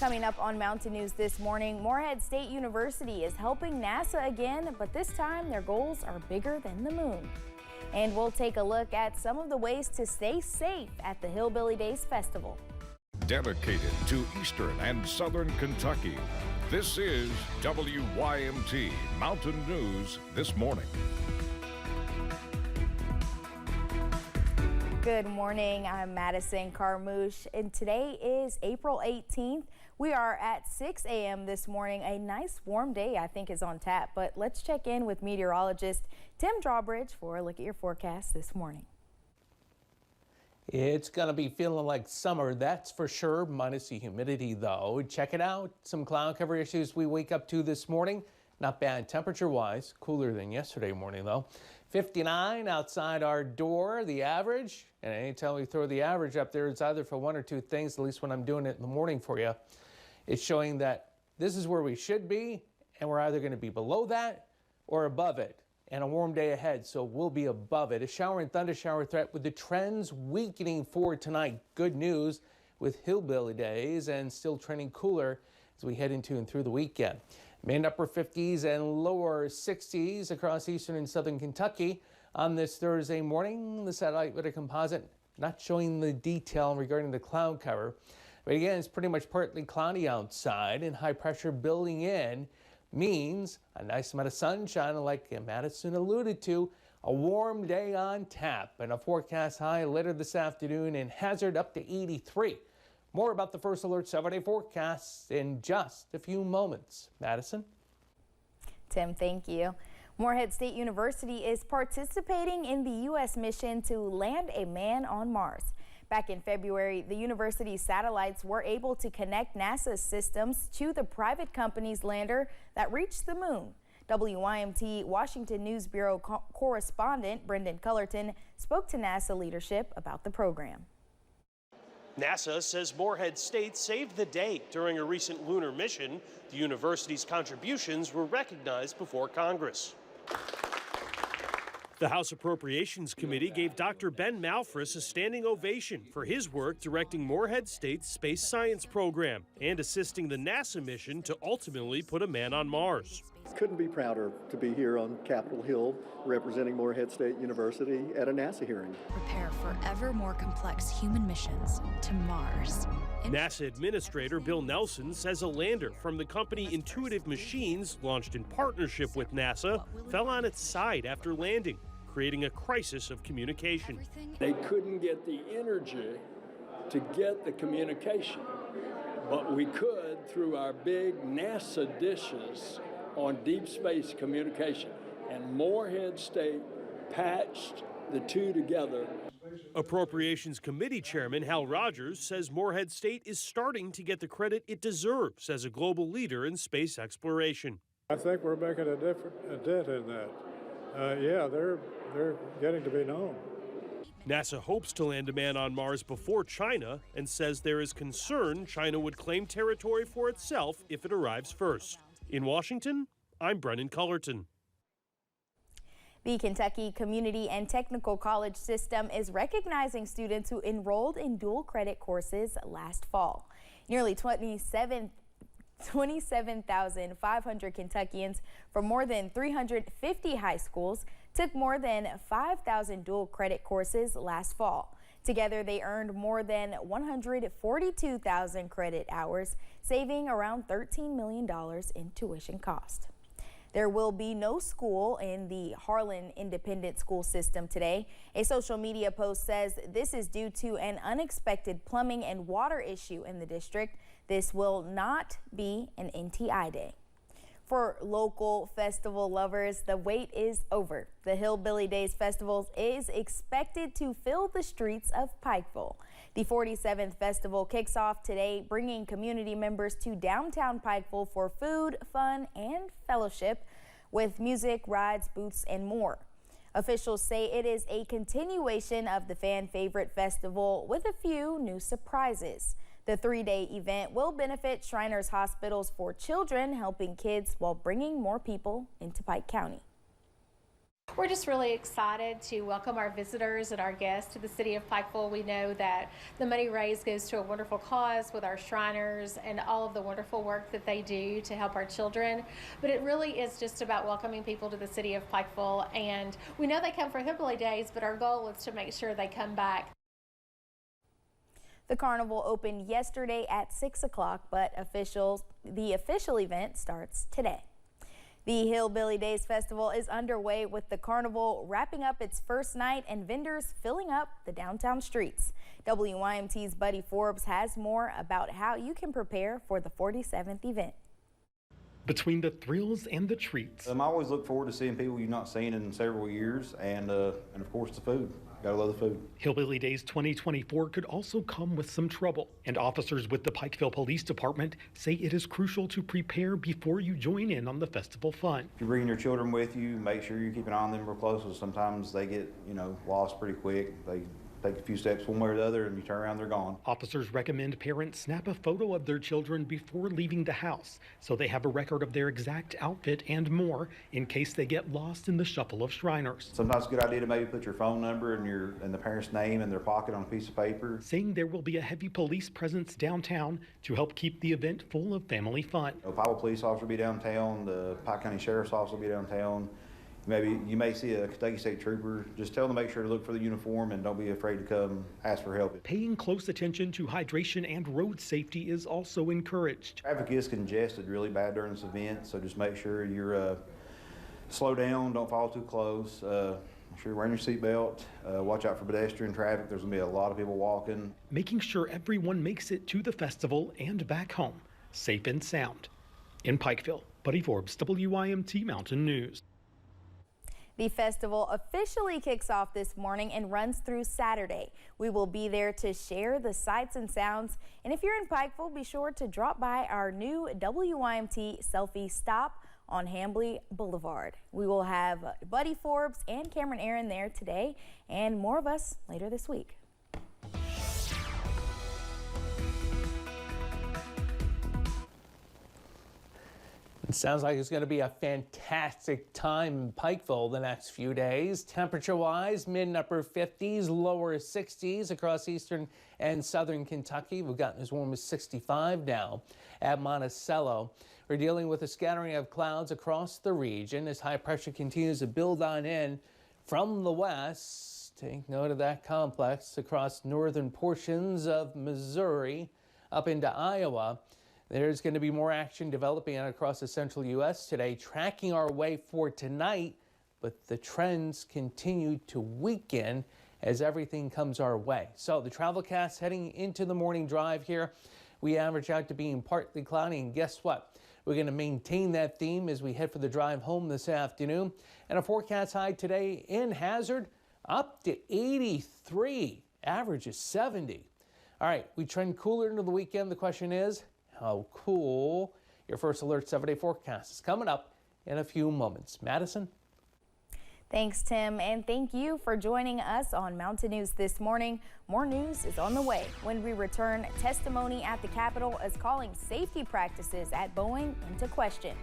Coming up on Mountain News this morning, Morehead State University is helping NASA again, but this time their goals are bigger than the moon. And we'll take a look at some of the ways to stay safe at the Hillbilly Days Festival. Dedicated to Eastern and Southern Kentucky, this is WYMT Mountain News this morning. Good morning, I'm Madison Carmouche, and today is April 18th. We are at 6 a.m. this morning. A nice warm day, I think, is on tap, but let's check in with meteorologist Tim Drawbridge for a look at your forecast this morning. It's going to be feeling like summer, that's for sure, minus the humidity, though. Check it out. Some cloud cover issues we wake up to this morning. Not bad temperature-wise. Cooler than yesterday morning, though. 59 outside our door, the average. And anytime we throw the average up there, it's either for one or two things, at least when I'm doing it in the morning for you. It's showing that this is where we should be, and we're either going to be below that or above it. And a warm day ahead, so we'll be above it. A shower and thunder shower threat with the trends weakening for tonight. Good news with Hillbilly Days and still trending cooler as we head into and through the weekend. Mid upper 50s and lower 60s across eastern and southern Kentucky on this Thursday morning. The satellite weather composite not showing the detail regarding the cloud cover. But again, it's pretty much partly cloudy outside, and high pressure building in means a nice amount of sunshine, like Madison alluded to, a warm day on tap, and a forecast high later this afternoon and hazard up to 83. More about the First Alert 7-day forecast in just a few moments. Madison? Tim, thank you. Morehead State University is participating in the U.S. mission to land a man on Mars. Back in February, the university's satellites were able to connect NASA's systems to the private company's lander that reached the moon. WYMT Washington News Bureau correspondent Brendan Cullerton spoke to NASA leadership about the program. NASA says Morehead State saved the day during a recent lunar mission. The university's contributions were recognized before Congress. The House Appropriations Committee gave Dr. Ben Malfris a standing ovation for his work directing Morehead State's space science program and assisting the NASA mission to ultimately put a man on Mars. Couldn't be prouder to be here on Capitol Hill representing Morehead State University at a NASA hearing. Prepare for ever more complex human missions to Mars. NASA Administrator Bill Nelson says a lander from the company Intuitive Machines, launched in partnership with NASA, fell on its side after landing, creating a crisis of communication. They couldn't get the energy to get the communication, but we could through our big NASA dishes on deep space communication, and Morehead State patched the two together. Appropriations Committee Chairman Hal Rogers says Morehead State is starting to get the credit it deserves as a global leader in space exploration. I think we're making a dent in that. Yeah, they're getting to be known. NASA hopes to land a man on Mars before China and says there is concern China would claim territory for itself if it arrives first. In Washington, I'm Brendan Cullerton. The Kentucky Community and Technical College System is recognizing students who enrolled in dual credit courses last fall. Nearly 27,500 Kentuckians from more than 350 high schools took more than 5,000 dual credit courses last fall. Together, they earned more than 142,000 credit hours, saving around $13 million in tuition cost. There will be no school in the Harlan Independent School System today. A social media post says this is due to an unexpected plumbing and water issue in the district. This will not be an NTI day. For local festival lovers, the wait is over. The Hillbilly Days Festival is expected to fill the streets of Pikeville. The 47th festival kicks off today, bringing community members to downtown Pikeville for food, fun, and fellowship with music, rides, booths, and more. Officials say it is a continuation of the fan favorite festival with a few new surprises. The 3-day event will benefit Shriners Hospitals for Children, helping kids while bringing more people into Pike County. We're just really excited to welcome our visitors and our guests to the city of Pikeville. We know that the money raised goes to a wonderful cause with our Shriners and all of the wonderful work that they do to help our children. But it really is just about welcoming people to the city of Pikeville. And we know they come for Hillbilly Days, but our goal is to make sure they come back. The carnival opened yesterday at 6 o'clock, but the official event starts today. The Hillbilly Days Festival is underway with the carnival wrapping up its first night and vendors filling up the downtown streets. WYMT's Buddy Forbes has more about how you can prepare for the 47th event. Between the thrills and the treats. I always look forward to seeing people you've not seen in several years, and of course the food. Gotta love the food. Hillbilly Days 2024 could also come with some trouble, and officers with the Pikeville Police Department say it is crucial to prepare before you join in on the festival fun. If you're bringing your children with you, make sure you keep an eye on them real close, because sometimes they get, lost pretty quick. They take a few steps one way or the other, and you turn around, they're gone. Officers recommend parents snap a photo of their children before leaving the house, so they have a record of their exact outfit and more in case they get lost in the shuffle of Shriners. Sometimes it's a good idea to maybe put your phone number and the parent's name in their pocket on a piece of paper. Saying there will be a heavy police presence downtown to help keep the event full of family fun. A Pikeville police officer will be downtown, the Pike County Sheriff's Office will be downtown. Maybe you may see a Kentucky State Trooper. Just tell them to make sure to look for the uniform and don't be afraid to come ask for help. Paying close attention to hydration and road safety is also encouraged. Traffic is congested really bad during this event, so just make sure you're slow down, don't follow too close. Make sure you're wearing your seatbelt. Watch out for pedestrian traffic. There's going to be a lot of people walking. Making sure everyone makes it to the festival and back home, safe and sound. In Pikeville, Buddy Forbes, WYMT Mountain News. The festival officially kicks off this morning and runs through Saturday. We will be there to share the sights and sounds. And if you're in Pikeville, be sure to drop by our new WYMT selfie stop on Hambly Boulevard. We will have Buddy Forbes and Cameron Aaron there today, and more of us later this week. It sounds like it's going to be a fantastic time in Pikeville the next few days. Temperature-wise, mid and upper 50s, lower 60s across eastern and southern Kentucky. We've gotten as warm as 65 now at Monticello. We're dealing with a scattering of clouds across the region as high pressure continues to build on in from the west. Take note of that complex across northern portions of Missouri up into Iowa. There's going to be more action developing across the central U.S. today, tracking our way for tonight, but the trends continue to weaken as everything comes our way. So the travelcast heading into the morning drive here, we average out to being partly cloudy, and guess what? We're going to maintain that theme as we head for the drive home this afternoon. And a forecast high today in Hazard up to 83, average is 70. All right, we trend cooler into the weekend. The question is, how cool? Your first alert 7-day forecast is coming up in a few moments. Madison? Thanks, Tim, and thank you for joining us on Mountain News this morning. More news is on the way. When we return, testimony at the Capitol is calling safety practices at Boeing into question.